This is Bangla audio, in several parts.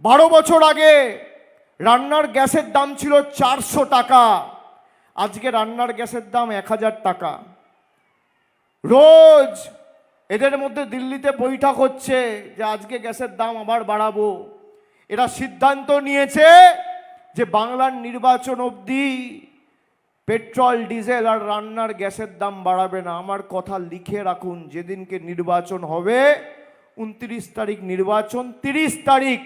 12 বছর আগে রান্নার গ্যাসের দাম ছিল 400 টাকা, আজকে রান্নার গ্যাসের দাম 1000 টাকা। রোজ এদের মধ্যে দিল্লিতে বৈঠক হচ্ছে যে আজকে গ্যাসের দাম আবার বাড়াবো। এরা সিদ্ধান্ত নিয়েছে যে বাংলার নির্বাচন অবধি পেট্রোল ডিজেল আর রান্নার গ্যাসের দাম বাড়াবে না। আমার কথা লিখে রাখুন, যেদিনকে নির্বাচন হবে 29 তারিখ নির্বাচন, 30 তারিখ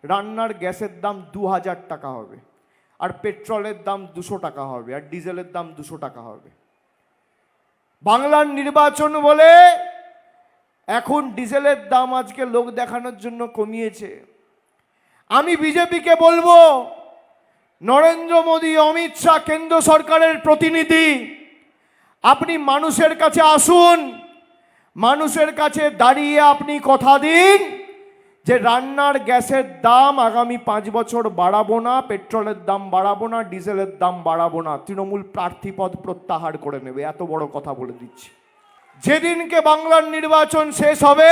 রান্নার গ্যাসের দাম 2000 টাকা হবে, আর পেট্রোলের দাম 200 টাকা হবে, আর ডিজেলের দাম 200 টাকা হবে। বাংলার নির্বাচন বলে এখন ডিজেলের দাম আজকে লোক দেখানোর জন্য কমিয়েছে। আমি বিজেপিকে বলবো, নরেন্দ্র মোদী, অমিত শাহ কেন্দ্র সরকারের প্রতিনিধি, আপনি মানুষের কাছে আসুন, মানুষের কাছে দাঁড়িয়ে আপনি কথা দিন যে রান্নার গ্যাসের দাম আগামী 5 বছর বাড়াবো না, পেট্রোলের দাম বাড়াবো না, ডিজেলের দাম বাড়াবো না, তৃণমূল প্রার্থীপদ প্রত্যাহার করে নেবে। এত বড় কথা বলে দিচ্ছি। যেদিনকে বাংলার নির্বাচন শেষ হবে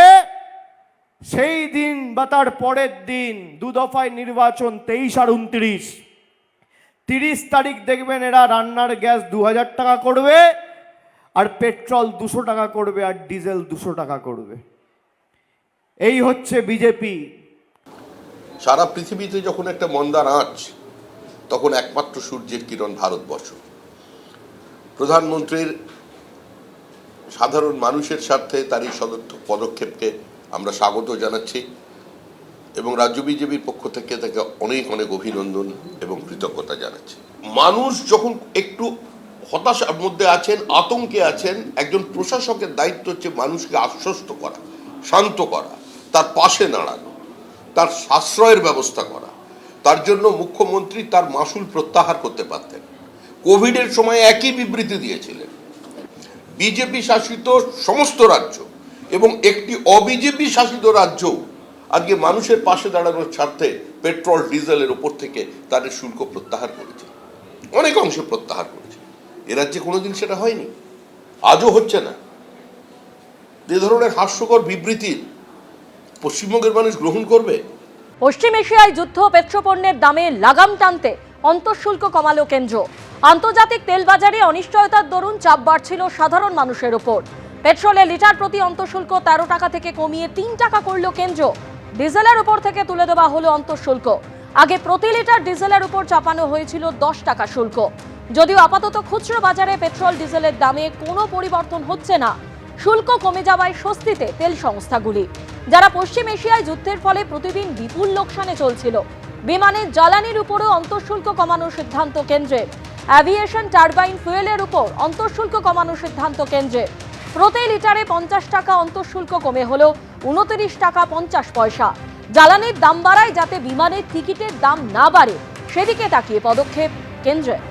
সেই দিন বা তার পরের দিন 2 দফায় নির্বাচন, 23 আর 29, 30 তারিখ দেখবেন এরা রান্নার গ্যাস 2000 টাকা করবে, আর পেট্রোল 200 টাকা করবে, আর ডিজেল 200 টাকা করবে। এই হচ্ছে বিজেপি। সারা পৃথিবীতে যখন একটা মন্দার আঁচ, তখন একমাত্র সূর্যের কিরণ ভারতবর্ষ। প্রধানমন্ত্রীর সাধারণ মানুষের স্বার্থে তার এই সদর্থক পদক্ষেপকে আমরা স্বাগত জানাচ্ছি এবং রাজ্য বিজেপির পক্ষ থেকে তাকে অনেক অনেক অভিনন্দন এবং কৃতজ্ঞতা জানাচ্ছি। মানুষ যখন একটু হতাশার মধ্যে আছেন, আতঙ্কে আছেন, একজন প্রশাসকের দায়িত্ব হচ্ছে মানুষকে আশ্বস্ত করা, শান্ত করা, তার পাশে দাঁড়ানো, তার সাশ্রয়ের ব্যবস্থা করা। তার জন্য মুখ্যমন্ত্রী তার মাসুল প্রত্যাহার করতে পারতেন। কোভিডের সময় একই বিবৃতি দিয়েছিলেন। বিজেপি শাসিত সমস্ত রাজ্য এবং একটি অবিজেপি শাসিত রাজ্য আজকে মানুষের পাশে দাঁড়ানোর স্বার্থে পেট্রোল ডিজেলের উপর থেকে তাদের শুল্ক প্রত্যাহার করেছে, অনেক অংশে প্রত্যাহার করেছে। এ রাজ্যে কোনোদিন সেটা হয়নি, আজও হচ্ছে না। এ ধরনের হাস্যকর বিবৃতি পশ্চিমবঙ্গের মানুষ গ্রহণ করবে? পশ্চিম এশিয়ায় যুদ্ধ, পেট্রোপণ্যের দামে লাগাম টানতে অন্তঃশুল্ক কমালো কেন্দ্র। আন্তর্জাতিক তেল বাজারে অনিশ্চয়তার দরুন চাপ বাড়ছিল সাধারণ মানুষের ওপর। পেট্রোলের লিটার প্রতি অন্তঃশুল্ক 13 টাকা থেকে কমিয়ে 3 টাকা করল কেন্দ্র। ডিজেলের উপর থেকে তুলে দেওয়া হলো অন্তঃশুল্ক। আগে প্রতি লিটার ডিজেলের উপর চাপানো হয়েছিল 10 টাকা শুল্ক। যদিও আপাতত খুচরো বাজারে পেট্রোল ডিজেলের দামে কোনো পরিবর্তন হচ্ছে না, শুল্ক কমে যাওয়ায় স্বস্তিতে তেল সংস্থাগুলি, যারা পশ্চিম এশিয়ায় যুদ্ধের ফলে প্রতিদিন বিপুল লোকসানে চলছিল। বিমানের জ্বালানির উপরও অন্তঃশুল্ক কমানোর সিদ্ধান্ত কেন্দ্রের। অ্যাভিয়েশন টারবাইন ফুয়েলের উপর অন্তঃশুল্ক কমানোর সিদ্ধান্ত কেন্দ্রের। প্রতি লিটারে 50 টাকা অন্তঃশুল্ক কমে হলো 29 টাকা 50 পয়সা। জ্বালানির দাম বাড়ায় যাতে বিমানের টিকিটের দাম না বাড়ে, সেদিকে তাকিয়ে পদক্ষেপ কেন্দ্রের।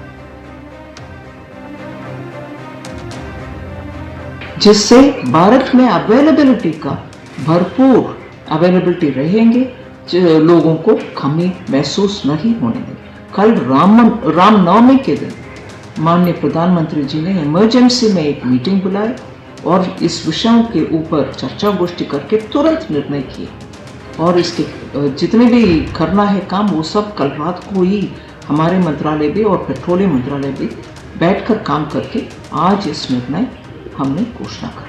जिससे भारत में अवेलेबिलिटी का भरपूर अवेलेबिलिटी रहेंगे, लोगों को कमी महसूस नहीं होने देगी। कल रामनवमी के दिन माननीय प्रधानमंत्री जी ने इमरजेंसी में एक मीटिंग बुलाई और इस विषयों के ऊपर चर्चा गोष्ठी करके तुरंत निर्णय किए, और इसके जितने भी करना है काम वो सब कल रात को ही हमारे मंत्रालय भी और पेट्रोलियम मंत्रालय भी बैठकर काम करके आज इस निर्णय हमने घोषणा कर।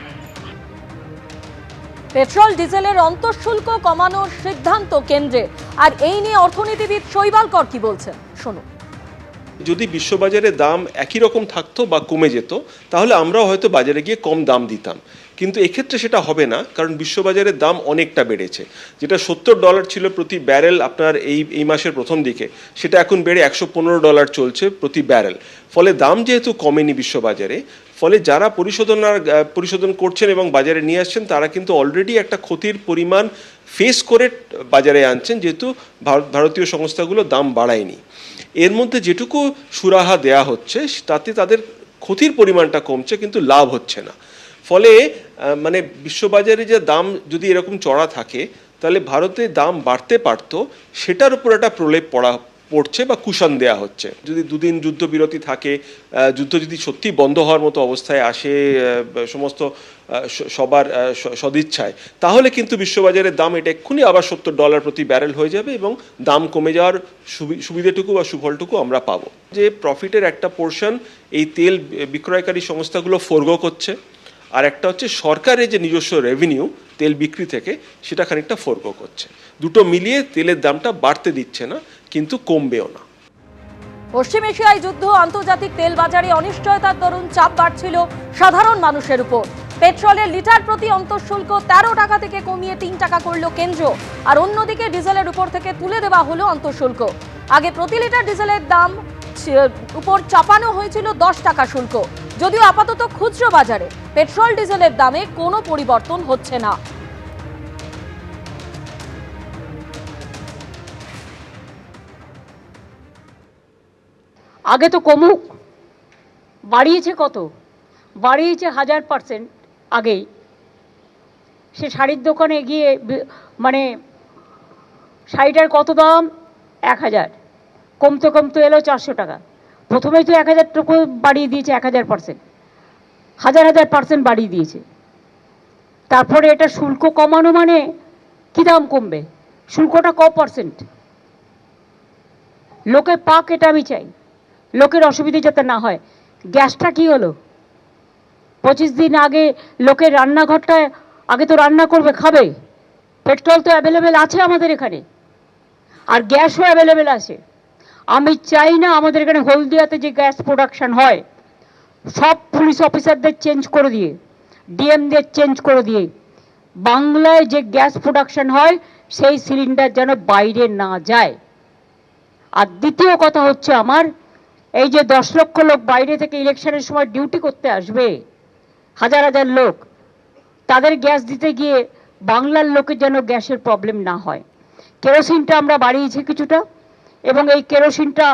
পেট্রোল ডিজেলের অন্তঃশুল্ক কমানোর সিদ্ধান্ত কেন্দ্রের। আর এই নিয়ে অর্থনীতিবিদ শৈবালকর কি বলছেন, শুনুন। যদি বিশ্ববাজারে দাম একই রকম থাকতো বা কমে যেত, তাহলে আমরাও হয়তো বাজারে গিয়ে কম দাম দিতাম, কিন্তু এক্ষেত্রে সেটা হবে না, কারণ বিশ্ববাজারের দাম অনেকটা বেড়েছে। যেটা $70 ছিল প্রতি ব্যারেল আপনার এই মাসের প্রথম দিকে, সেটা এখন বেড়ে $115 চলছে প্রতি ব্যারেল। ফলে দাম যেহেতু কমেনি বিশ্ববাজারে, ফলে যারা পরিশোধন করছেন এবং বাজারে নিয়ে আসছেন, তারা কিন্তু অলরেডি একটা ক্ষতির পরিমাণ ফেস করে বাজারে আনছেন, যেহেতু ভারতীয় সংস্থাগুলো দাম বাড়ায়নি। এর মধ্যে যেটুকু সুরাহা দেয়া হচ্ছে তাতে তাদের ক্ষতির পরিমাণটা কমছে, কিন্তু লাভ হচ্ছে না। ফলে মানে বিশ্ববাজারে যে দাম যদি এরকম চড়া থাকে, তাহলে ভারতে দাম বাড়তে পারতো, সেটার উপর একটা প্রলেপ পড়ছে বা কুশন দেয়া হচ্ছে। যদি দুদিন যুদ্ধবিরতি থাকে, যুদ্ধ যদি সত্যি বন্ধ হওয়ার মতো অবস্থায় আসে সমস্ত সবার সদিচ্ছায়, তাহলে কিন্তু বিশ্ববাজারের দাম এটা এক্ষুনি আবার $70 প্রতি ব্যারেল হয়ে যাবে এবং দাম কমে যাওয়ার সুবিধাটুকু বা সুফলটুকু আমরা পাবো। যে প্রফিটের একটা পোর্শন এই তেল বিক্রয়কারী সংস্থাগুলো ফোরগো করছে, আর একটা হচ্ছে সরকারের যে নিজস্ব রেভিনিউ তেল বিক্রি থেকে সেটা খানিকটা ফোরগো করছে। দুটো মিলিয়ে তেলের দামটা বাড়তে দিচ্ছে না, কিন্তু কমবেও না। পশ্চিম এশিয়ায় যুদ্ধ, আন্তর্জাতিক তেল বাজারে অনিশ্চয়তার দরুন চাপ বাড়ছিল সাধারণ মানুষের উপর। পেট্রোলের লিটার প্রতি অন্তঃশুল্ক 13 টাকা থেকে কমিয়ে 3 টাকা করল কেন্দ্র, আর অন্যদিকে ডিজেলের উপর থেকে তুলে দেওয়া হলো অন্তঃশুল্ক। আগে প্রতি লিটার ডিজেলের দাম উপর চাপানো হয়েছিল 10 টাকা শুল্ক। যদিও আপাতত খুচরো বাজারে পেট্রোল ডিজেলের দামে কোনো পরিবর্তন হচ্ছে না। আগে তো কমুক, বাড়িয়েছে কত? বাড়িয়েছে 1000%। আগেই সে শাড়ির দোকানে গিয়ে মানে শাড়িটার কত দাম? 1000, কমতে কমতে এলো 400 টাকা। প্রথমেই তো 1000 টাকা বাড়িয়ে দিয়েছে, 1000%, 1000% বাড়িয়ে দিয়েছে। তারপরে এটা শুল্ক কমানো মানে কি দাম কমবে? শুল্কটা ক %? লোকে পাক, এটা আমি চাই, লোকের অসুবিধে যাতে না হয়। গ্যাসটা কি হলো? 25 দিন আগে লোকের রান্নাঘরটায় আগে তো রান্না করবে, খাবে। পেট্রোল তো অ্যাভেলেবেল আছে আমাদের এখানে, আর গ্যাসও অ্যাভেলেবেল আছে। আমি চাই না আমাদের এখানে হলদিয়াতে যে গ্যাস প্রোডাকশন হয় সব পুলিশ অফিসারদের চেঞ্জ করে দিয়ে, ডিএমদের চেঞ্জ করে দিয়ে, বাংলায় যে গ্যাস প্রোডাকশন হয় সেই সিলিন্ডার যেন বাইরে না যায়। আর দ্বিতীয় কথা হচ্ছে, আমার এই যে 10 লক্ষ লোক বাইরে থেকে ইলেকশনের সময় ডিউটি করতে আসবে, হাজার হাজার লোক, তাদের গ্যাস দিতে গিয়ে বাংলার লোকের যেন গ্যাসের প্রবলেম না হয়। কেরোসিনটা আমরা বাড়িয়েছি কিছুটা, এবং এই কেরোসিনটা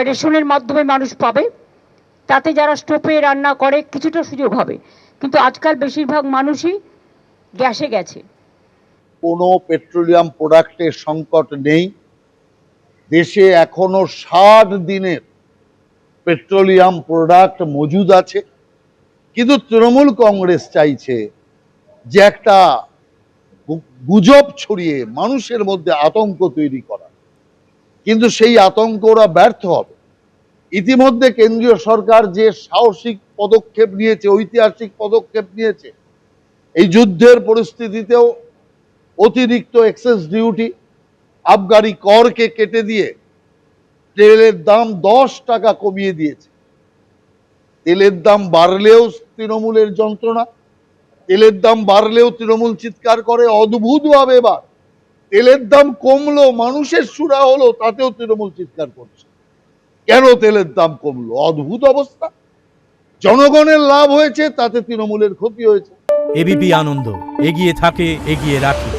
রেশনের মাধ্যমে মানুষ পাবে। তাতে যারা স্টোভে রান্না করে কিছুটা সুযোগ হবে, কিন্তু আজকাল বেশিরভাগ মানুষই গ্যাসে গেছে। কোনো পেট্রোলিয়াম প্রোডাক্টের সংকট নেই দেশে, এখনো 60 দিনের পেট্রোলিয়াম প্রোডাক্ট মজুদ আছে। কিন্তু তৃণমূল কংগ্রেস চাইছে যে একটা গুজব ছড়িয়ে মানুষের মধ্যে আতঙ্ক তৈরি করা, কিন্তু সেই আতঙ্ক ওরা ব্যর্থ হবে। ইতিমধ্যে কেন্দ্রীয় সরকার যে সাহসিক পদক্ষেপ নিয়েছে, ঐতিহাসিক পদক্ষেপ নিয়েছে, এই যুদ্ধের পরিস্থিতিতেও অতিরিক্ত এক্সেস ডিউটি, আবগারি করকে কেটে দিয়ে তেলের দাম 10 টাকা কমিয়ে দিয়েছে। তেলের দাম বাড়লেও তৃণমূলের যন্ত্রণা, তেলের দাম বাড়লেও তৃণমূল চিৎকার করে। অদ্ভুতভাবে এবার তেলের দাম কমলো, মানুষের সুরা হলো, তাতেও তৃণমূল চিৎকার করছে। কেন তেলের দাম কমলো? অদ্ভুত অবস্থা। জনগণের লাভ হয়েছে, তাতে তৃণমূলের ক্ষতি হয়েছে। এবিপি আনন্দ, এগিয়ে থাকে, এগিয়ে রাখে।